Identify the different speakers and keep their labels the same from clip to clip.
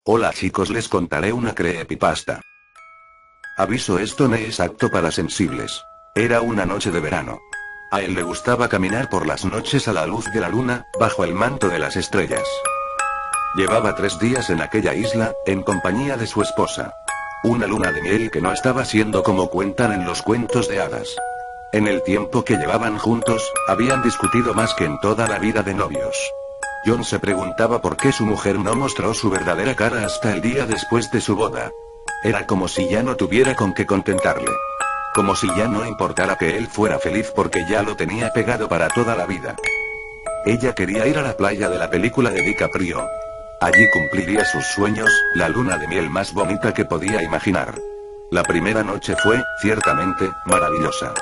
Speaker 1: Hola chicos, les contaré una creepypasta. Aviso, esto no es apto para sensibles. Era una noche de verano. A él le gustaba caminar por las noches a la luz de la luna, bajo el manto de las estrellas. Llevaba 3 días en aquella isla, en compañía de su esposa. Una luna de miel que no estaba siendo como cuentan en los cuentos de hadas. En el tiempo que llevaban juntos, habían discutido más que en toda la vida de novios. John se preguntaba por qué su mujer no mostró su verdadera cara hasta el día después de su boda. Era como si ya no tuviera con qué contentarle. Como si ya no importara que él fuera feliz porque ya lo tenía pegado para toda la vida. Ella quería ir a la playa de la película de DiCaprio. Allí cumpliría sus sueños, la luna de miel más bonita que podía imaginar. La primera noche fue, ciertamente, maravillosa.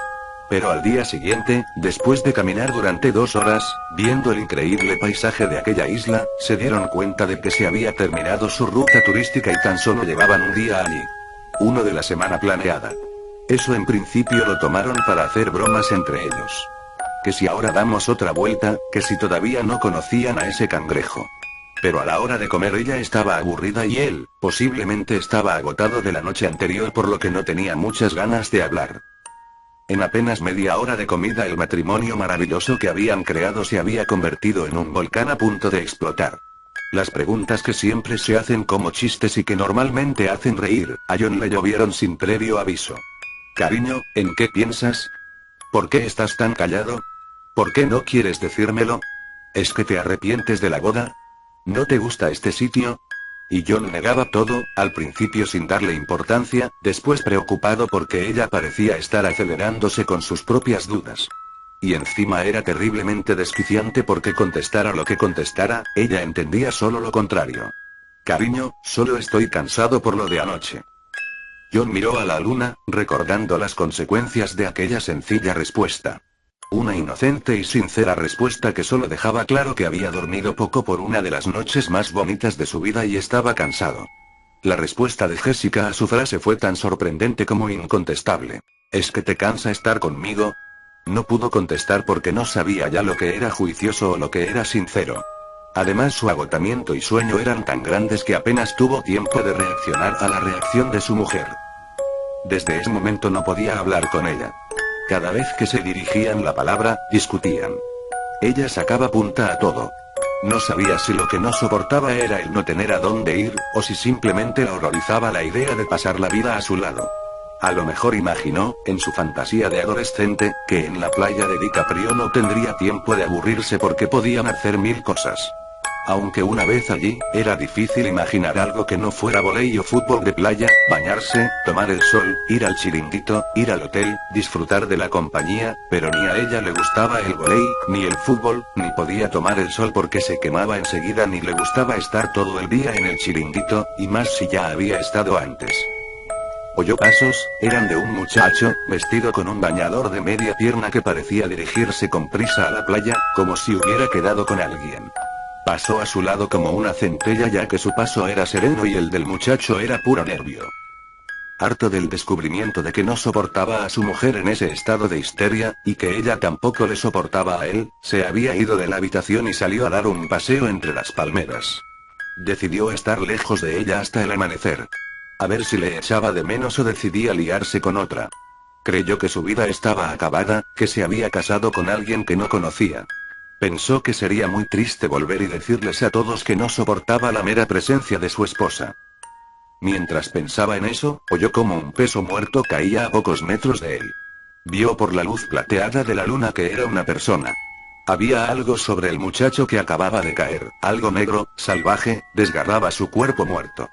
Speaker 1: Pero al día siguiente, después de caminar durante 2 horas, viendo el increíble paisaje de aquella isla, se dieron cuenta de que se había terminado su ruta turística y tan solo llevaban un día allí. Uno de la semana planeada. Eso en principio lo tomaron para hacer bromas entre ellos. Que si ahora damos otra vuelta, que si todavía no conocían a ese cangrejo. Pero a la hora de comer ella estaba aburrida y él, posiblemente estaba agotado de la noche anterior por lo que no tenía muchas ganas de hablar. En apenas media hora de comida el matrimonio maravilloso que habían creado se había convertido en un volcán a punto de explotar. Las preguntas que siempre se hacen como chistes y que normalmente hacen reír, a John le llovieron sin previo aviso. Cariño, ¿en qué piensas? ¿Por qué estás tan callado? ¿Por qué no quieres decírmelo? ¿Es que te arrepientes de la boda? ¿No te gusta este sitio? Y John negaba todo, al principio sin darle importancia, después preocupado porque ella parecía estar acelerándose con sus propias dudas. Y encima era terriblemente desquiciante porque contestara lo que contestara, ella entendía solo lo contrario. Cariño, solo estoy cansado por lo de anoche. John miró a la luna, recordando las consecuencias de aquella sencilla respuesta. Una inocente y sincera respuesta que solo dejaba claro que había dormido poco por una de las noches más bonitas de su vida y estaba cansado. La respuesta de Jessica a su frase fue tan sorprendente como incontestable. ¿Es que te cansa estar conmigo? No pudo contestar porque no sabía ya lo que era juicioso o lo que era sincero. Además su agotamiento y sueño eran tan grandes que apenas tuvo tiempo de reaccionar a la reacción de su mujer. Desde ese momento no podía hablar con ella. Cada vez que se dirigían la palabra, discutían. Ella sacaba punta a todo. No sabía si lo que no soportaba era el no tener a dónde ir, o si simplemente la horrorizaba la idea de pasar la vida a su lado. A lo mejor imaginó, en su fantasía de adolescente, que en la playa de DiCaprio no tendría tiempo de aburrirse porque podían hacer 1000 cosas. Aunque una vez allí, era difícil imaginar algo que no fuera vóley o fútbol de playa, bañarse, tomar el sol, ir al chiringuito, ir al hotel, disfrutar de la compañía, pero ni a ella le gustaba el vóley, ni el fútbol, ni podía tomar el sol porque se quemaba enseguida, ni le gustaba estar todo el día en el chiringuito, y más si ya había estado antes. Oyó pasos, eran de un muchacho, vestido con un bañador de media pierna que parecía dirigirse con prisa a la playa, como si hubiera quedado con alguien. Pasó a su lado como una centella ya que su paso era sereno y el del muchacho era puro nervio. Harto del descubrimiento de que no soportaba a su mujer en ese estado de histeria, y que ella tampoco le soportaba a él, se había ido de la habitación y salió a dar un paseo entre las palmeras. Decidió estar lejos de ella hasta el amanecer. A ver si le echaba de menos o decidía liarse con otra. Creyó que su vida estaba acabada, que se había casado con alguien que no conocía. Pensó que sería muy triste volver y decirles a todos que no soportaba la mera presencia de su esposa. Mientras pensaba en eso, oyó como un peso muerto caía a pocos metros de él. Vio por la luz plateada de la luna que era una persona. Había algo sobre el muchacho que acababa de caer, algo negro, salvaje, desgarraba su cuerpo muerto.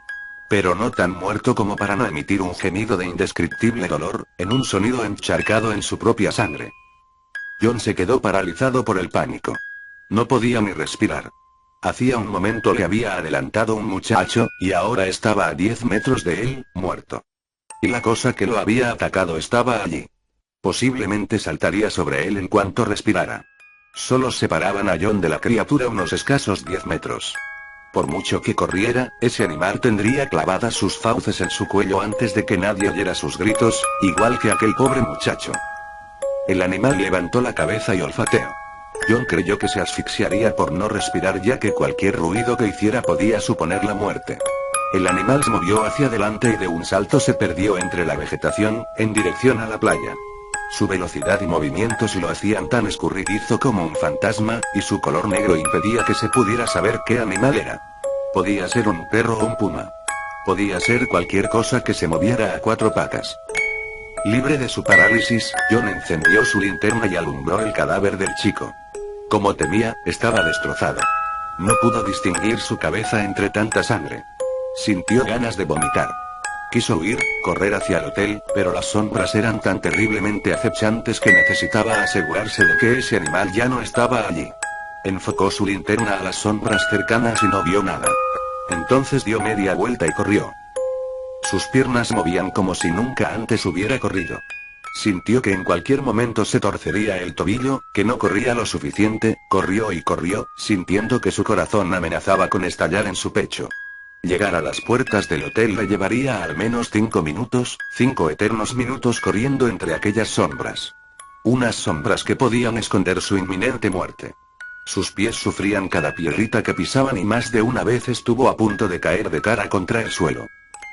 Speaker 1: Pero no tan muerto como para no emitir un gemido de indescriptible dolor, en un sonido encharcado en su propia sangre. John se quedó paralizado por el pánico. No podía ni respirar. Hacía un momento le había adelantado un muchacho, y ahora estaba a 10 metros de él, muerto. Y la cosa que lo había atacado estaba allí. Posiblemente saltaría sobre él en cuanto respirara. Solo separaban a John de la criatura unos escasos 10 metros. Por mucho que corriera, ese animal tendría clavadas sus fauces en su cuello antes de que nadie oyera sus gritos, igual que aquel pobre muchacho. El animal levantó la cabeza y olfateó. John creyó que se asfixiaría por no respirar ya que cualquier ruido que hiciera podía suponer la muerte. El animal se movió hacia adelante y de un salto se perdió entre la vegetación, en dirección a la playa. Su velocidad y movimientos lo hacían tan escurridizo como un fantasma, y su color negro impedía que se pudiera saber qué animal era. Podía ser un perro o un puma. Podía ser cualquier cosa que se moviera a cuatro patas. Libre de su parálisis, John encendió su linterna y alumbró el cadáver del chico. Como temía, estaba destrozado. No pudo distinguir su cabeza entre tanta sangre. Sintió ganas de vomitar. Quiso huir, correr hacia el hotel, pero las sombras eran tan terriblemente acechantes que necesitaba asegurarse de que ese animal ya no estaba allí. Enfocó su linterna a las sombras cercanas y no vio nada. Entonces dio media vuelta y corrió. Sus piernas se movían como si nunca antes hubiera corrido. Sintió que en cualquier momento se torcería el tobillo, que no corría lo suficiente, corrió y corrió, sintiendo que su corazón amenazaba con estallar en su pecho. Llegar a las puertas del hotel le llevaría al menos 5 minutos, 5 eternos minutos corriendo entre aquellas sombras. Unas sombras que podían esconder su inminente muerte. Sus pies sufrían cada piedrita que pisaban y más de una vez estuvo a punto de caer de cara contra el suelo.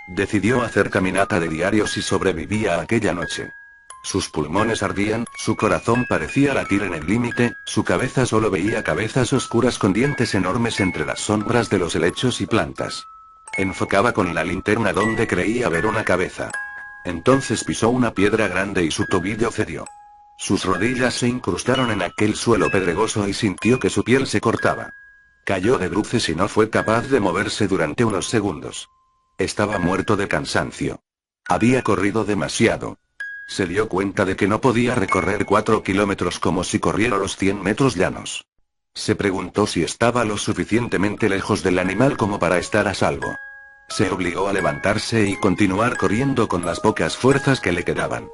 Speaker 1: Decidió hacer caminata de diario si sobrevivía aquella noche. Sus pulmones ardían, su corazón parecía latir en el límite, su cabeza solo veía cabezas oscuras con dientes enormes entre las sombras de los helechos y plantas. Enfocaba con la linterna donde creía ver una cabeza. Entonces pisó una piedra grande y su tobillo cedió. Sus rodillas se incrustaron en aquel suelo pedregoso y sintió que su piel se cortaba. Cayó de bruces y no fue capaz de moverse durante unos segundos. Estaba muerto de cansancio. Había corrido demasiado. Se dio cuenta de que no podía recorrer 4 kilómetros como si corriera los 100 metros llanos. Se preguntó si estaba lo suficientemente lejos del animal como para estar a salvo. Se obligó a levantarse y continuar corriendo con las pocas fuerzas que le quedaban.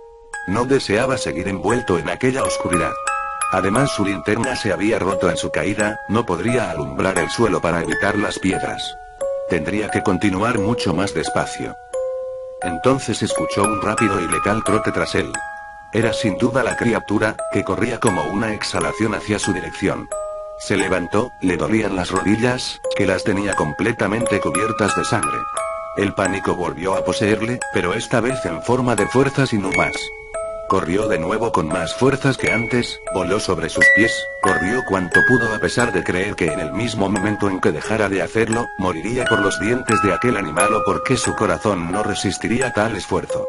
Speaker 1: No deseaba seguir envuelto en aquella oscuridad. Además su linterna se había roto en su caída, no podría alumbrar el suelo para evitar las piedras. Tendría que continuar mucho más despacio. Entonces escuchó un rápido y letal trote tras él. Era sin duda la criatura, que corría como una exhalación hacia su dirección. Se levantó, le dolían las rodillas, que las tenía completamente cubiertas de sangre. El pánico volvió a poseerle, pero esta vez en forma de fuerzas inhumanas. Corrió de nuevo con más fuerzas que antes, voló sobre sus pies, corrió cuanto pudo a pesar de creer que en el mismo momento en que dejara de hacerlo, moriría por los dientes de aquel animal o porque su corazón no resistiría tal esfuerzo.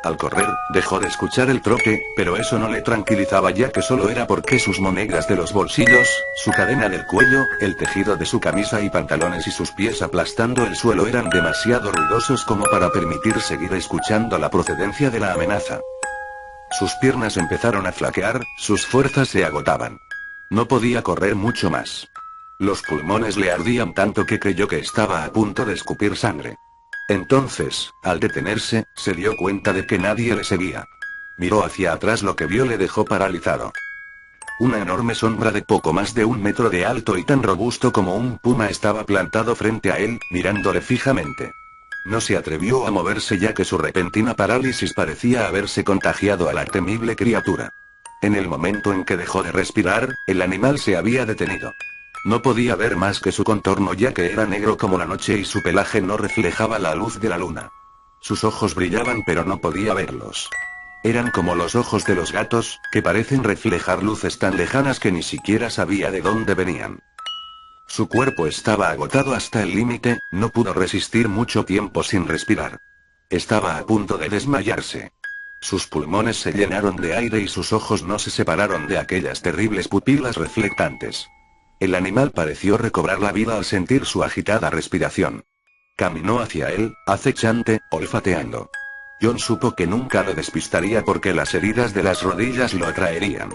Speaker 1: Al correr, dejó de escuchar el trote, pero eso no le tranquilizaba ya que solo era porque sus monedas de los bolsillos, su cadena del cuello, el tejido de su camisa y pantalones y sus pies aplastando el suelo eran demasiado ruidosos como para permitir seguir escuchando la procedencia de la amenaza. Sus piernas empezaron a flaquear, sus fuerzas se agotaban. No podía correr mucho más. Los pulmones le ardían tanto que creyó que estaba a punto de escupir sangre. Entonces, al detenerse, se dio cuenta de que nadie le seguía. Miró hacia atrás, lo que vio le dejó paralizado. Una enorme sombra de poco más de 1 metro de alto y tan robusto como un puma estaba plantado frente a él, mirándole fijamente. No se atrevió a moverse ya que su repentina parálisis parecía haberse contagiado a la temible criatura. En el momento en que dejó de respirar, el animal se había detenido. No podía ver más que su contorno ya que era negro como la noche y su pelaje no reflejaba la luz de la luna. Sus ojos brillaban pero no podía verlos. Eran como los ojos de los gatos, que parecen reflejar luces tan lejanas que ni siquiera sabía de dónde venían. Su cuerpo estaba agotado hasta el límite, no pudo resistir mucho tiempo sin respirar. Estaba a punto de desmayarse. Sus pulmones se llenaron de aire y sus ojos no se separaron de aquellas terribles pupilas reflectantes. El animal pareció recobrar la vida al sentir su agitada respiración. Caminó hacia él, acechante, olfateando. John supo que nunca lo despistaría porque las heridas de las rodillas lo atraerían.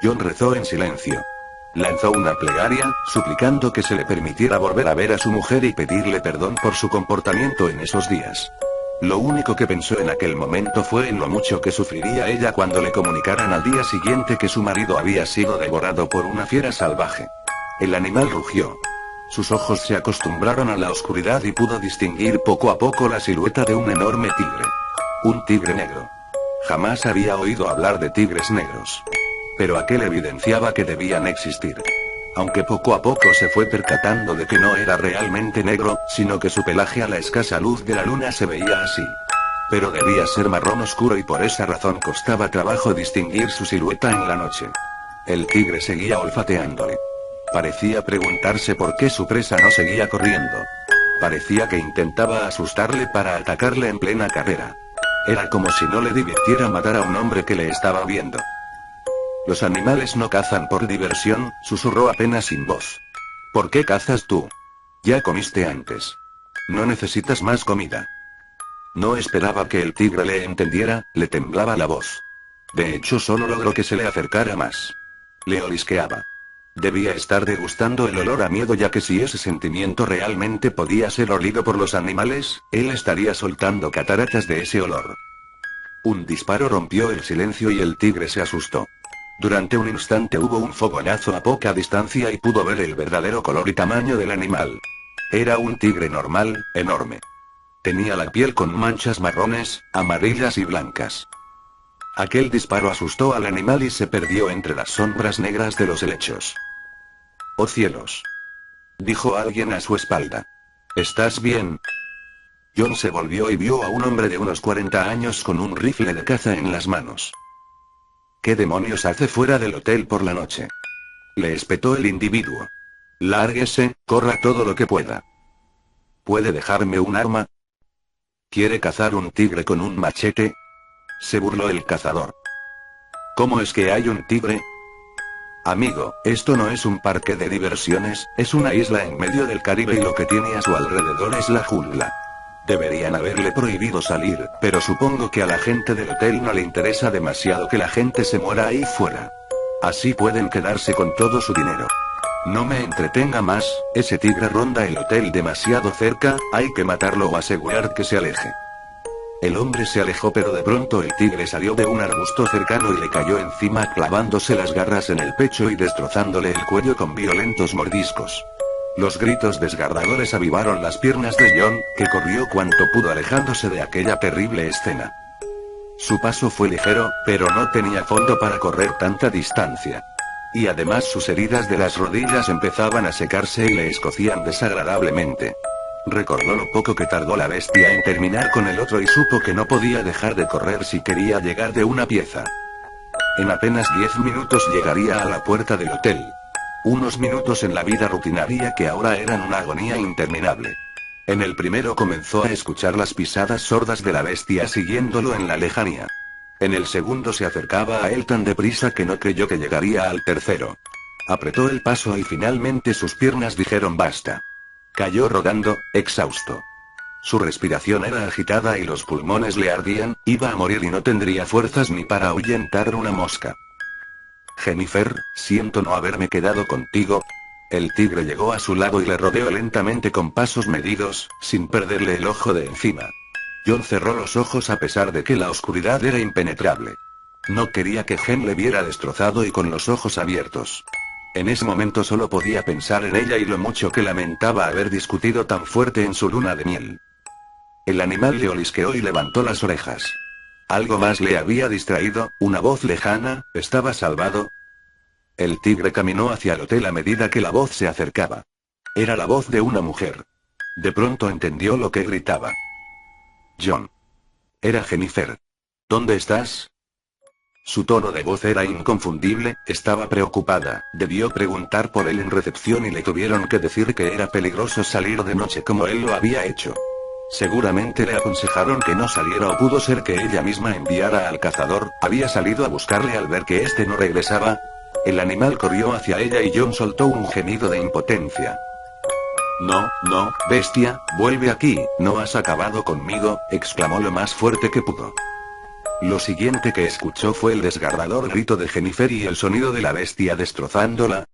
Speaker 1: John rezó en silencio. Lanzó una plegaria, suplicando que se le permitiera volver a ver a su mujer y pedirle perdón por su comportamiento en esos días. Lo único que pensó en aquel momento fue en lo mucho que sufriría ella cuando le comunicaran al día siguiente que su marido había sido devorado por una fiera salvaje. El animal rugió. Sus ojos se acostumbraron a la oscuridad y pudo distinguir poco a poco la silueta de un enorme tigre. Un tigre negro. Jamás había oído hablar de tigres negros. Pero aquel evidenciaba que debían existir. aunque poco a poco se fue percatando de que no era realmente negro, sino que su pelaje a la escasa luz de la luna se veía así. Pero debía ser marrón oscuro y por esa razón costaba trabajo distinguir su silueta en la noche. El tigre seguía olfateándole. Parecía preguntarse por qué su presa no seguía corriendo. Parecía que intentaba asustarle para atacarle en plena carrera. Era como si no le divirtiera matar a un hombre que le estaba viendo. Los animales no cazan por diversión, susurró apenas sin voz. ¿Por qué cazas tú? Ya comiste antes. No necesitas más comida. No esperaba que el tigre le entendiera, le temblaba la voz. De hecho, solo logró que se le acercara más. Le olisqueaba. Debía estar degustando el olor a miedo, ya que si ese sentimiento realmente podía ser olido por los animales, él estaría soltando cataratas de ese olor. Un disparo rompió el silencio y el tigre se asustó. Durante un instante hubo un fogonazo a poca distancia y pudo ver el verdadero color y tamaño del animal. Era un tigre normal, enorme. Tenía la piel con manchas marrones, amarillas y blancas. Aquel disparo asustó al animal y se perdió entre las sombras negras de los helechos. ¡Oh cielos!, dijo alguien a su espalda. ¿Estás bien? John se volvió y vio a un hombre de unos 40 años con un rifle de caza en las manos. ¿Qué demonios hace fuera del hotel por la noche?, le espetó el individuo. Lárguese, corra todo lo que pueda. ¿Puede dejarme un arma? ¿Quiere cazar un tigre con un machete?, se burló el cazador. ¿Cómo es que hay un tigre? Amigo, esto no es un parque de diversiones, es una isla en medio del Caribe y lo que tiene a su alrededor es la jungla. Deberían haberle prohibido salir, pero supongo que a la gente del hotel no le interesa demasiado que la gente se muera ahí fuera. Así pueden quedarse con todo su dinero. No me entretenga más, ese tigre ronda el hotel demasiado cerca, hay que matarlo o asegurar que se aleje. El hombre se alejó, pero de pronto el tigre salió de un arbusto cercano y le cayó encima, clavándose las garras en el pecho y destrozándole el cuello con violentos mordiscos. Los gritos desgarradores avivaron las piernas de John, que corrió cuanto pudo alejándose de aquella terrible escena. Su paso fue ligero, pero no tenía fondo para correr tanta distancia. Y además sus heridas de las rodillas empezaban a secarse y le escocían desagradablemente. Recordó lo poco que tardó la bestia en terminar con el otro y supo que no podía dejar de correr si quería llegar de una pieza. En apenas 10 minutos llegaría a la puerta del hotel. Unos minutos en la vida rutinaria que ahora eran una agonía interminable. En el primero comenzó a escuchar las pisadas sordas de la bestia siguiéndolo en la lejanía. En el segundo se acercaba a él tan deprisa que no creyó que llegaría al tercero. Apretó el paso y finalmente sus piernas dijeron basta. Cayó rodando, exhausto. Su respiración era agitada y los pulmones le ardían, iba a morir y no tendría fuerzas ni para ahuyentar una mosca. Jennifer, siento no haberme quedado contigo. El tigre llegó a su lado y le rodeó lentamente con pasos medidos, sin perderle el ojo de encima. John cerró los ojos a pesar de que la oscuridad era impenetrable. No quería que Jen le viera destrozado y con los ojos abiertos. En ese momento solo podía pensar en ella y lo mucho que lamentaba haber discutido tan fuerte en su luna de miel. El animal le olisqueó y levantó las orejas. Algo más le había distraído, una voz lejana, ¿estaba salvado? El tigre caminó hacia el hotel a medida que la voz se acercaba. Era la voz de una mujer. De pronto entendió lo que gritaba. John. Era Jennifer. ¿Dónde estás? Su tono de voz era inconfundible, estaba preocupada, debió preguntar por él en recepción y le tuvieron que decir que era peligroso salir de noche como él lo había hecho. Seguramente le aconsejaron que no saliera o pudo ser que ella misma enviara al cazador, había salido a buscarle al ver que este no regresaba. El animal corrió hacia ella y John soltó un gemido de impotencia. No, no, bestia, vuelve aquí, no has acabado conmigo, exclamó lo más fuerte que pudo. Lo siguiente que escuchó fue el desgarrador grito de Jennifer y el sonido de la bestia destrozándola,